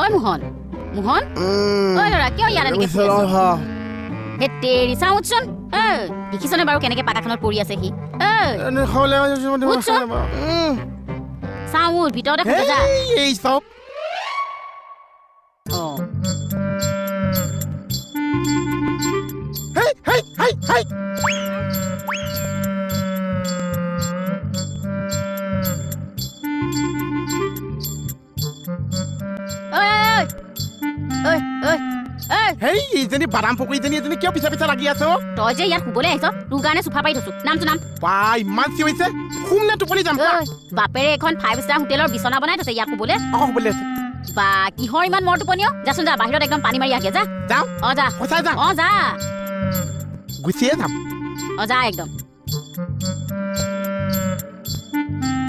ঐ মোহন মোহন ঐ ল'ৰা কিয় ইয়াত এনেকে শুই আছ হে তেৰি চাওঁচোন দেখিছনে বাৰু কেনেকে পাকাখনত পৰি আছে সি চাওঁ ভিতৰতে শুই যা এই চব হেই হেই হেই হেই বাদাম পকৰি জনী কিয় পিছা পিছা লাগি আছ তই যে ইয়াত শুবলৈ আহিছ তোৰ কাৰণে চোফা পাৰি থৈছো নামটো নাম ইমান চিঞৰিছে শুম নে টোপনি যাম বাপেৰে এখন 5-star হোটেলৰ বিচনা বনাই থৈছে ইয়াত শুবলৈ শুবলৈ বা কিহৰ ইমান মৰ টোপনিও যাচোন যা বাহিৰত একদম পানী মাৰি আহে যা যাওঁ যা সঁচাই যাম যা গুচিয়ে যাম যা একদম